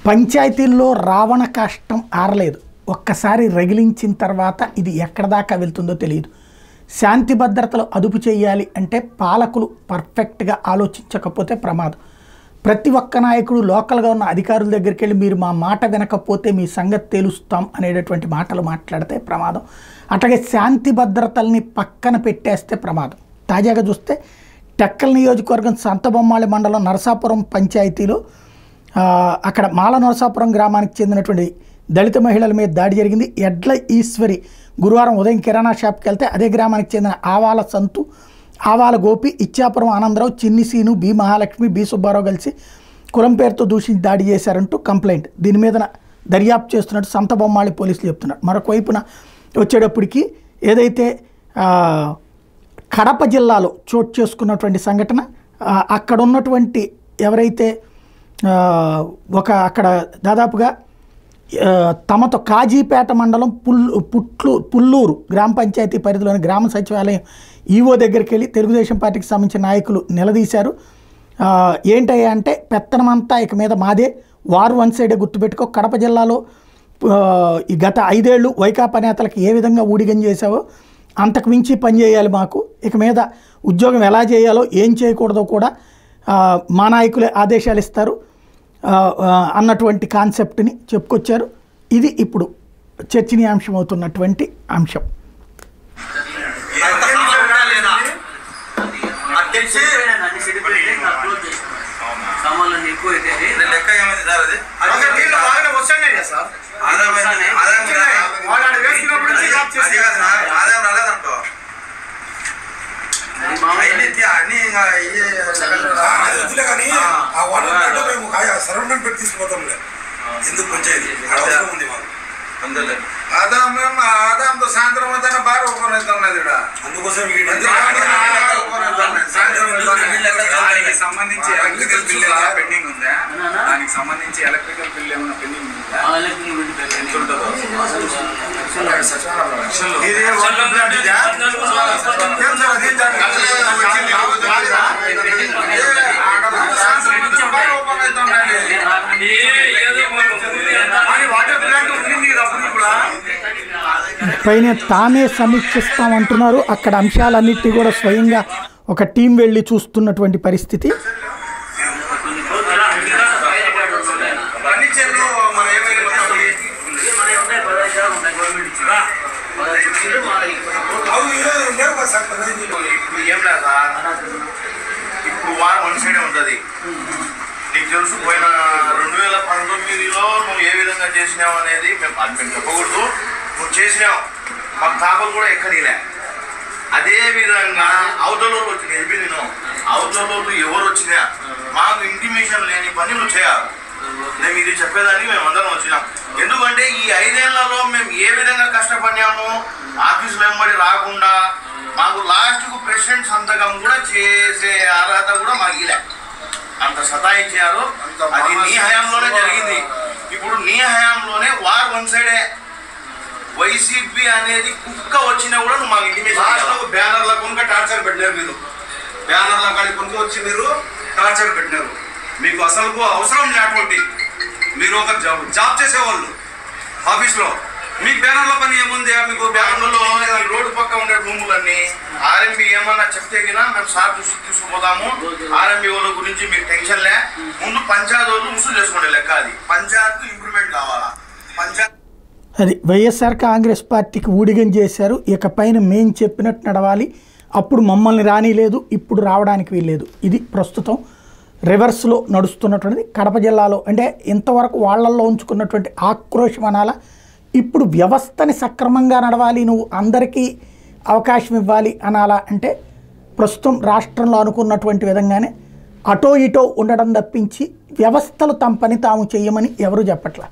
పంచాయతీల్లో రావణ కాష్టం ఆరలేదు. ఒక్కసారి రగిలించిన తర్వాత ఇది ఎక్కడ దాకా వెళ్తుందో తెలియదు. శాంతి భద్రతలు అదుపు చేయాలి అంటే పాలకులు పర్ఫెక్ట్గా ఆలోచించకపోతే ప్రమాదం. ప్రతి ఒక్క నాయకుడు లోకల్గా ఉన్న అధికారుల దగ్గరికి వెళ్ళి మీరు మా మాట వినకపోతే మీ సంగతి తేలుస్తాం అనేటటువంటి మాటలు మాట్లాడితే ప్రమాదం. అట్లాగే శాంతి భద్రతల్ని పక్కన పెట్టేస్తే ప్రమాదం. తాజాగా చూస్తే టెక్కల్ నియోజకవర్గం సంతబొమ్మాళి మండలం నరసాపురం పంచాయతీలో అక్కడ మాల నరసాపురం గ్రామానికి చెందినటువంటి దళిత మహిళల మీద దాడి జరిగింది. ఎడ్ల ఈశ్వరి గురువారం ఉదయం కిరాణా షాప్కి వెళ్తే అదే గ్రామానికి చెందిన ఆవాల సంతు, ఆవాల గోపి, ఇచ్చాపురం ఆనందరావు, చిన్ని సీను, బి మహాలక్ష్మి, బి సుబ్బారావు కలిసి కులం పేరుతో దూషించి దాడి చేశారంటూ కంప్లైంట్. దీని మీద దర్యాప్తు చేస్తున్నట్టు సంతబొమ్మాళి పోలీసులు చెప్తున్నారు. మరొక వైపున వచ్చేటప్పటికి ఏదైతే కడప జిల్లాలో చోటు చేసుకున్నటువంటి సంఘటన, అక్కడ ఉన్నటువంటి ఎవరైతే అక్కడ దాదాపుగా తమతో కాజీపేట మండలం పుల్లూరు గ్రామ పంచాయతీ పరిధిలోని గ్రామ సచివాలయం ఈవో దగ్గరికి వెళ్ళి తెలుగుదేశం పార్టీకి సంబంధించిన నాయకులు నిలదీశారు. ఏంటయ్యా అంటే పెత్తనమంతా ఇక మీద మాదే, వారు వన్ సైడే గుర్తుపెట్టుకో, కడప జిల్లాలో ఈ గత 5 ఏళ్ళు వైకాపా నేతలకు ఏ విధంగా ఊడిగం చేశావో అంతకు మించి పనిచేయాలి మాకు, ఇక మీద ఉద్యోగం ఎలా చేయాలో ఏం చేయకూడదో కూడా మా నాయకులే ఆదేశాలు ఇస్తారు అన్నటువంటి కాన్సెప్ట్ని చెప్పుకొచ్చారు. ఇది ఇప్పుడు చర్చనీయాంశం అవుతున్నటువంటి అంశం. పెట్టి తీసుకుపోతాం ఎందుకు పంచాయతీ ఉంది మాకు ఆదాంతో సాయంత్రం అవుతానే బాగా ఓపెన్ అవుతున్నది ఇక్కడ. అందుకోసం సంబంధించి ఎలక్ట్రికల్ బిల్ ఏమైనా పెండింగ్ ఉందా? దానికి సంబంధించి ఎలక్ట్రికల్ బిల్ ఏమైనా పెండింగ్ ఉందా? ఎంత ఉంటుందో పైన తామే సమీక్షిస్తామంటున్నారు. అక్కడ అంశాలన్నింటినీ కూడా స్వయంగా ఒక టీం వెళ్ళి చూస్తున్నటువంటి పరిస్థితి. ఇప్పుడు వారం వన్ సైడే ఉంటుంది. నీకు తెలుసు పోయిన 2019లో నువ్వు ఏ విధంగా చేసినావు అనేది మేము చెప్పకూడదు. నువ్వు చేసినావు, మాకు తాపలు కూడా ఎక్కడిలే. అదే విధంగా అవతల వచ్చి చెప్పింది నువ్వు, అవతల ఎవరు వచ్చినా మాకు ఇంటిమేషన్ లేని పని నువ్వు చేయాలి. మేము ఇది చెప్పేదానికి మేము అందరం వచ్చినాం. ఎందుకంటే ఈ 5 ఏళ్లలో మేము ఏ విధంగా కష్టపడినాము, ఆఫీస్ వెంబడి రాకుండా మాకు లాస్ట్కు ప్రెసిడెంట్ సంతకం కూడా చేసే అర్హత కూడా మాకు ఇలా అంత సతాయించారు. అది నీ హయాంలోనే జరిగింది. ఇప్పుడు నీ హయాంలోనే వార్ వన్ సైడే. వైసీపీ అనేది కుక్క వచ్చినా కూడా నువ్వు మాకు ఇంటిమేషన్ బ్యానర్ల కొనుక టార్చర్ పెట్టినారు. మీరు బ్యానర్ల కాడికి కొనుక వచ్చి మీరు టార్చర్ పెట్టినారు. మీకు అసలు అవసరం లేటువంటి మీరు ఒక జాబ్ చేసేవాళ్ళు ఆఫీస్లో, మీకు బ్యానర్ల పని ఏముంది? మీకు బ్యానర్లో రోడ్డు పక్క ఉండే రూములన్నీ ఆర్ఎంబి ఏమన్నా చెప్తే కినా మేము సార్ చూసి తీసుకుపోదాము. ఆర్ఎంబి వాళ్ళ గురించి మీకు టెన్షన్ లే. ముందు పంచాయతీ వాళ్ళు ముసులు చేసుకోండి. లెక్క అది పంచాయతీ ఇంప్రూవ్మెంట్ కావాలా. పంచాయతీ అది వైఎస్ఆర్ కాంగ్రెస్ పార్టీకి ఊడిగం చేశారు. ఇక పైన మేం చెప్పినట్టు నడవాలి, అప్పుడు మమ్మల్ని రానిలేదు, ఇప్పుడు రావడానికి వీల్లేదు. ఇది ప్రస్తుతం రివర్స్లో నడుస్తున్నటువంటిది. కడప జిల్లాలో అంటే ఇంతవరకు వాళ్ళల్లో ఉంచుకున్నటువంటి ఆక్రోశం అనాలా, ఇప్పుడు వ్యవస్థని సక్రమంగా నడవాలి, నువ్వు అందరికీ అవకాశం ఇవ్వాలి అనాలా అంటే ప్రస్తుతం రాష్ట్రంలో అనుకున్నటువంటి విధంగానే అటో ఇటో ఉండడం తప్పించి వ్యవస్థలు తమ పని తాము చేయమని ఎవరు చెప్పట్లా.